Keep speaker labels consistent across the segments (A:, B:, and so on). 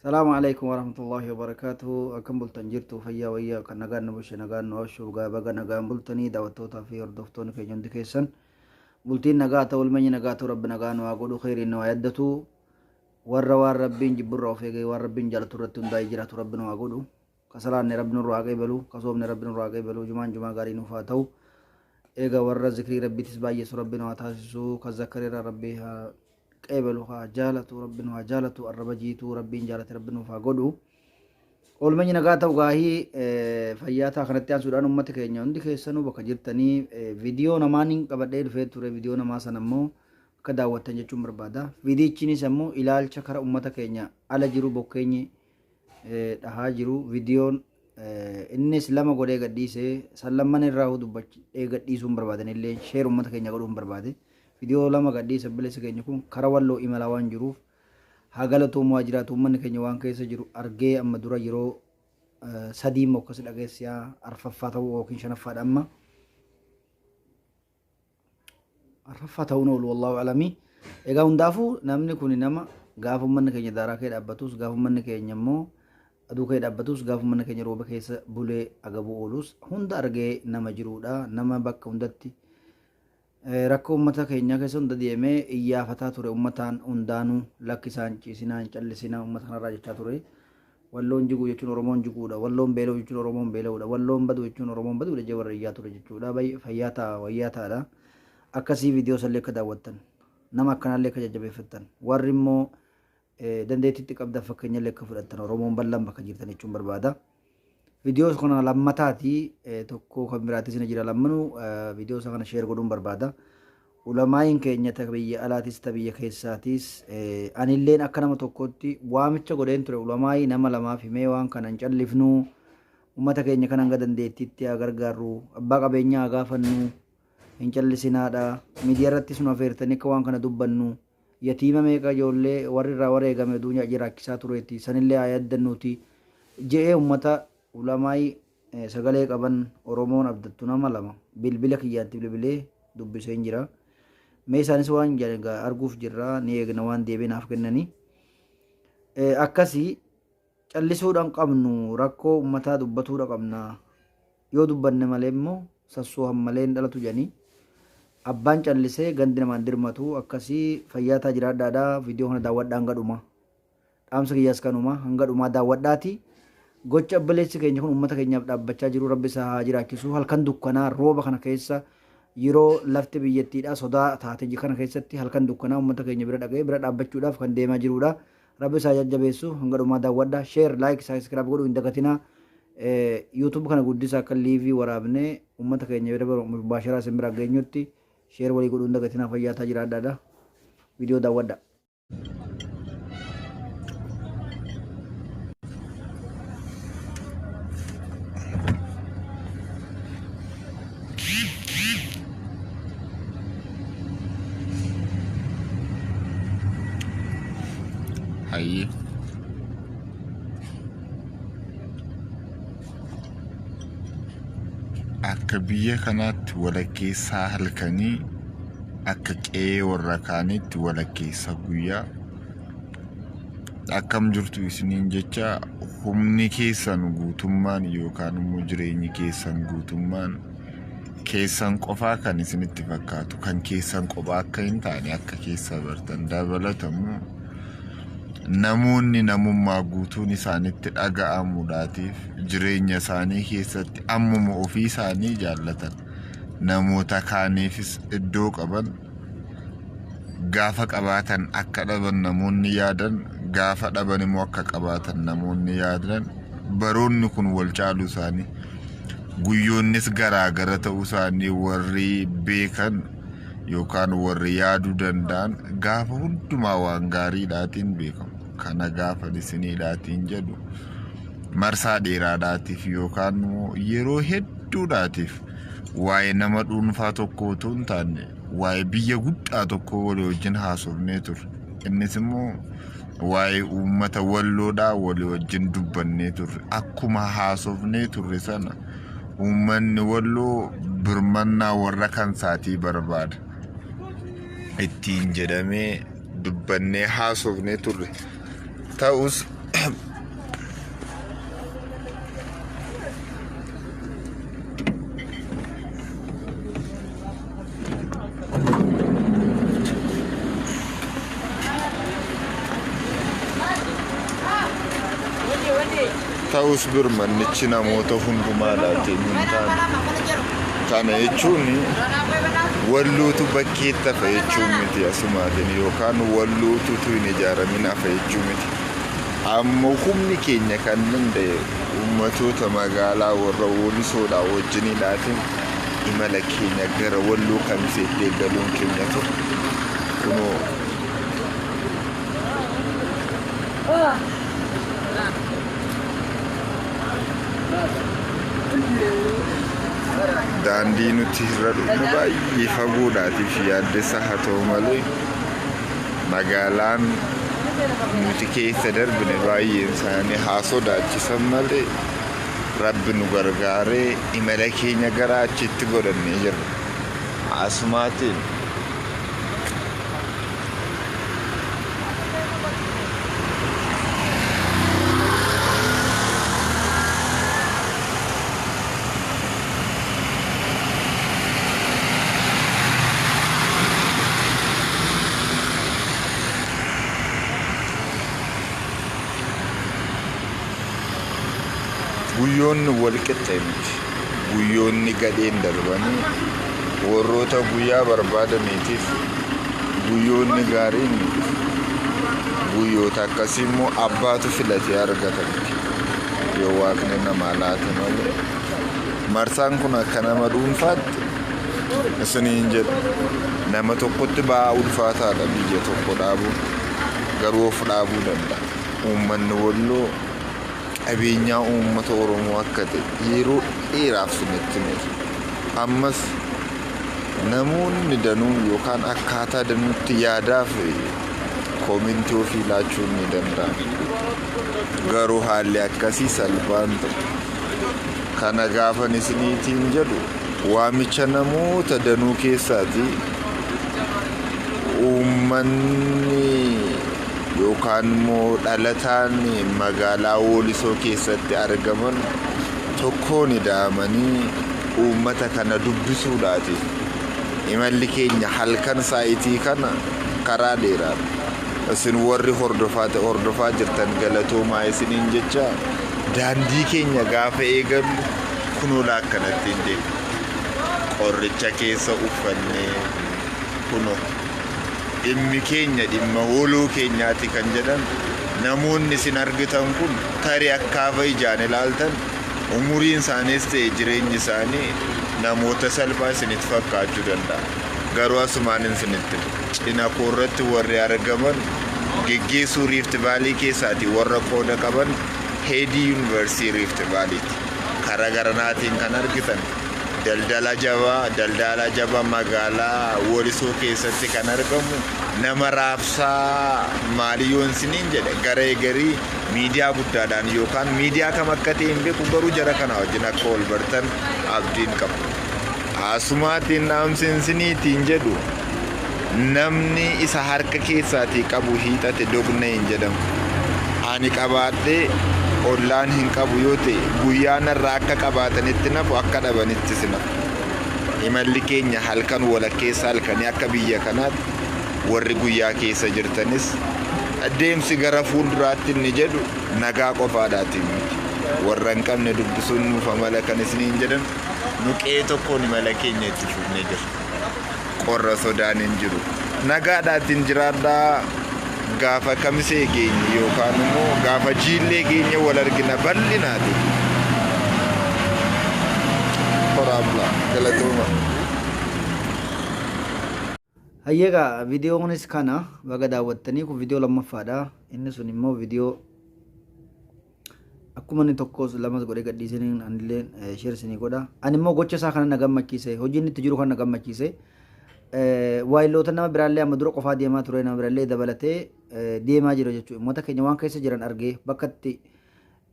A: السلام عليكم ورحمة الله وبركاته. أكم بلتن جرتو فيا ويا كان نجان نبش نجان نوشوا بقى نجان بلتني دعوتوتا في أردفتون في جند كيسن بلتين نجاتو والمني نجاتو رب نجان وأقولوا خير إنه عدتو ور ربين جبر رافقي ور ربين جلتو رتون داي جراتو ربنا وأقولوا كسران ربنا الرواقي بلو كصوم ربنا الرواقي بلو جمان قارين وفاتو إيجا ور ذكري ربي تسبايس ربنا وتحسسو كذكر ربيها قبلوا جالتو ربنا جالتو الربجيتو ربين جالت ربنا فقدو أول من ينقاطع وقاهي فياتا خنتيان سودان أمتك إني عندي كيسانو بكجرتني فيديو نمانين كبدير فيتوري فيديو نماسا نمو كداوة تنجتشم بربادا فيديو تشيني سمو إلال شكر أمتك إني على جرو بوكيني دها جرو فيديو إنس لما قولي قديسي سلمان الراهو دبچ قديسون بربادن اللي شير أمتك إني قولهم بربادي فيديو لما قديس بلس كيني كون كروالو إملاوان جروف hagalatu muajiratu man kenya waan keessa jiru argee amma dura yeroo sadii mokkas dhageessiya arfaffaa ta'uu yookiin shanaffaa amma arfaffaa ta'uu noolu wallahu alami egaa hundaafu namni kun nama gaafa manni keenya daaraa kee dhaabbatus gaafa manni keenya immoo aduu kee dhaabbatus gaafa manni keenya rooba keessa bulee agabuu oolus hunda argee nama jiruudha nama bakka hundatti rakkoo ummata keenya keessa hunda deemee iyyafataa ture ummataan hundaanuu lakkisaan ciisinaan callisinaa ummata kanarraa jechaa ture walloon jiguu jechuun oromoon jiguudha walloon beela'u jechuun oromoon beela'uudha walloon badu jechuun oromoon baduudha jee warra iyyaa ture jechuudha fayyaa wayyaataadha akkasii viidiyoo sallee akka daawwattan nama akkanaallee akka jajjabeeffattan warri immoo dandeettiitti qabdan fakkeenyallee akka fudhattan oromoon bal'aan bakka jirtan jechuun barbaada. Video kana lammataati tokko kan biraatis ni jira lammanu video kana share godhuun barbaada ulamaayin keenya tabiyya alaatis tabiyya keessaatis anilleen akka nama tokkotti waamicha godheen ture ulamaayi nama lamaaf himee waan kana hin callifnu ummata keenya kan hanga dandeettiitti gargaarru abbaa qabeenyaa gaafannu hin callisinaadha miidiyaa irrattis nu afeertanii akka waan kana dubbannu yatiima meeqa ijoollee warri irraa wareegame duunya jiraachisaa tureetti sanillee ayaddannuuti je'ee ummata ulamaayi sagalee qaban oromoon abdattu nama lama bilbila kiyyaatti bilbilee dubbisee jira mee isaanis waan arguuf jirra ni eegna waan deebinaaf kennanii akkasii callisuudhaan qabnu rakkoo ummataa dubbatuudha qabna yoo dubbanne malee immoo sassoo hammalee hin dhalatu jedhanii abbaan callisee gandi namaan dirmatu akkasii fayyaataa jiraadhaadha viidiyoo kana daawwadhaa hanga dhuma dhaamsa kiyyaas kanuma hanga dhumaa daawwadhaati gocha abbalessi keenya kun ummata keenyaaf dhaabbachaa jiru rabbi isaa haa jiraachisu halkan dukkanaa rooba kana keessa yeroo lafti biyyattiidha sodaa taate kana keessatti halkan dukkanaa ummata keenya bira dhaqee bira dhaabbachuudhaaf kan deemaa jirudha rabbi isaa jajjabeessu hanga dhumaa daawwadhaa share like subscribe godhuu hin dagatinaa youtube kana guddisaa akka liivii waraabnee ummata keenya bira mubaasharaa isin bira geenyutti share walii godhuu hin dagatinaa fayyaataa jiraadhaadha viidiyoo daawwadhaa.
B: Hayyi akka biyya kanaatti walakkeessaa halkanii akka qe'ee warra kaanitti walakkeessa guyyaa akkam jirtu isiniin jecha humni keessan guutummaan yookaan immoo jireenyi keessan guutummaan keessan qofaa kan isinitti fakkaatu kan keessan qofaa akka hin taane akka keessa bartan dabalatamu namoonni namummaa guutuun isaanitti dhaga'amuudhaatiif jireenya isaanii keessatti ammuma ofii isaanii jaallatan namoota kaaniifis iddoo qaban gaafa qabaatan akka dhaban namoonni yaadan gaafa dhaban immoo akka qabaatan namoonni yaadan baroonni kun wal caaluu isaanii guyyoonnis garaagara ta'uu isaanii warri beekan yookaan warri yaaduu danda'an gaafa hundumaa waan gaariidhaatiin beekamu kana gaafa isiniidhaatiin jedhu marsaa dheeraadhaatiif yookaan yeroo hedduudhaatiif waa'ee nama dhuunfaa tokko utuu hin taane waa'ee biyya guddaa tokko walii wajjin haasofnee turre innis immoo waa'ee uummata walloodhaa walii wajjin dubbannee turre akkuma haasofnee turre sana uummanni walloo birmannaa warra kan saatii barbaada ittiin jedhamee dubbannee haasofnee turre ta'us ta'us birmannichi namoota hundumaadhaatiin hin taane. Kana jechuun walluutu bakkeetti hafa jechuun miti asumaatiin yookaan walluutu hin ijaaramin hafa jechuun miti. Amma humni keenya kan danda'e ummatoota magaalaa warra Walisoodhaa wajjiniidhaatiin imala keenya gara walluu kamiseetti eegaluun keenya ture. Kunoo daandii nuti irra dhufnu baay'ee fagoodhaatiif yaaddessa haa ta'u malee magaalaan nuti keessa darbine baay'een isaanii haa sodaachisan malee rabbi nu gargaaree imala keenya gara achitti godhannee jirra. Asumaatiin guyyoonni wal qixxee miti. Guyyoonni gadheen darbanii warroota guyyaa barbaadaniitiif guyyoonni gaariin guyyoota akkasii immoo abbaatu filatee argatan yoo waaqni namaa laate malee. Marsaan kun akka nama dhuunfaatti isiniin jedhu nama tokkotti ba'aa ulfaataadha biyya tokko dhaabuu garuu of dhaabuu danda'a. Uummanni Walloo qabeenyaa uummata Oromoo akka ta'e yeroo dheeraaf sunitti miti. Ammas namoonni danuu yookaan akkaataa danuutti yaadaa fi koomintii ofii laachuun ni danda'ama. Garuu haalli akkasii salphaan ta'u. Kana gaafan isiniitiin jedhu waamicha namoota danuu keessaati uummanni yookaan immoo dhalataan magaalaa Walisoo keessatti argaman tokkoon ida'amanii uummata kana dubbisuudhaati. Imalli keenya halkan saayitii kana karaa dheeraadha. Isin warri hordofaa jirtan galatoomaa isiniin jecha daandii keenya gaafa eegallu kunoo akkanatti hin deemu. Qoricha keessa uffannee kunoo dhimmi keenya dhimma Waloo keenyaati kan jedhan namoonni isin argitan kun tarii akkaafa ijaan ilaaltan umuriin isaaniis ta'e jireenyi isaanii namoota salphaa isinitti fakkaachuu danda'a. Garuu asumaan isinitti cina koorratti warri argaman geggeessuu Rift Valley keessaati warra qooda qaban Heedii Yuunivarsiitii Rift Valley'ti. Karaa garanaatiin kan argitan daldala jabaa magaalaa Walisoo keessatti kan argamu nama raabsaa maaliyoon siniin jedhe garee garii miidiyaa guddaadhaan yookaan miidiyaa kam akka ta'e hin beeku garuu jara kana wajjin akka wal bartan abdiin qabu. Asumaatiin dhaamsiin siniitiin jedhu namni isa harka keessaatii qabu hiixate doqna hin jedhamu. Ani qabaadhee ollaan hin qabu yoo ta'e guyyaan irraa akka qabaatanitti nafu akka dhabanitti sinafu. Imalli keenya halkan walakkeessa halkanii akka biyya kanaatti warri guyyaa keessa jirtanis adeemsi gara fuulduraatti inni jedhu nagaa qofaadhaatiin miti. Warra hin qabne dubbisuun nuuf amala kan isiniin jedhan nuqee tokkoon imala keenya itti fufnee jira. Qorra sodaan hin jiru. Nagaadhaatiin jiraadhaa. Gaafa kamisee geenye yookaan immoo gaafa jiillee geenye wal argina bal'inaati. Qoraabla galatooma.
A: Hayyeegaa viidiyoonis kana baga daawwattanii kun viidiyoo lammaffaadha. Inni sun immoo viidiyoo akkuma inni tokkos lamas godhee gadhiisanii anillee sheersinii godha. Ani immoo gocha isaa kana na gammachiise hojiin itti jiru kan na gammachiise. Waayiloota nama biraallee amma dura qofaa deemaa ture nama biraallee dabalatee deemaa jira jechuudha. Uummata keenya waan keessa jiran argee bakka itti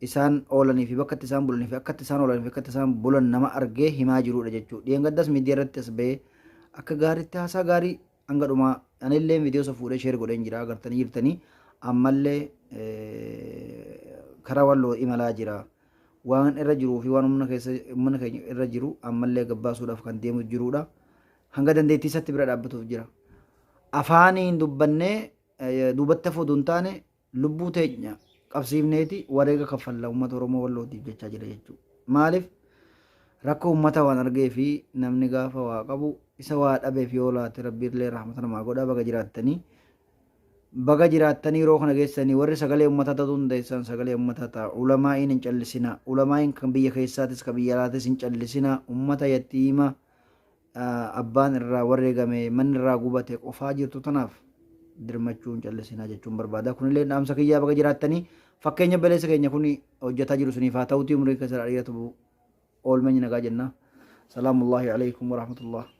A: isaan oolanii fi bakka itti isaan bulanii fi akka itti isaan oolanii fi akka itti isaan bulan nama argee himaa jirudha jechuudha. Dheengaddas miidiyaa irratti as bahee akka gaariitti haasaa gaarii hanga dhumaa anillee viidiyoo isa fuudhee sheer godheen jira agartanii jirtanii ammallee karaa Walloo imalaa jira. Waan irra jiruu fi waan uummanni keenya irra jiru ammallee gabbaasuudhaaf kan deemu jirudha. Hanga dandeettii isatti bira dhaabbatuuf jira. Afaaniin dubbannee duubatti hafuu hin taane lubbuu teenya qabsiifneeti wareega kaffalla uummata Oromoo Wallootiif jechaa jira jechuudha. Maaliif rakkoo uummata waan argee fi namni gaafa waa qabu isa waa dhabeef yoo laate rabbiillee rahmata namaa godha baga jiraattanii yeroo kana geessanii warri sagalee uummataa ta'uu hundeessan sagalee uummataa ta'a. Ulamaa'iin hin callisina. Ulamaa'iin kan biyya keessaatis kan biyya alaatis hin callisina. Uummata yatiima abbaan irraa wareegame manni irraa gubate qofaa jirtu tanaaf dirmachuu hin callisina jechuun barbaada. Kunillee dhaamsa kiyyaa baga jiraattanii fakkeenya baleessa keenya kun hojjetaa jiru suniif haa ta'uutii umurii keessa dheeratu oolmeenyi nagaa jenna. Salaamullaahi alaikum warahmatullah.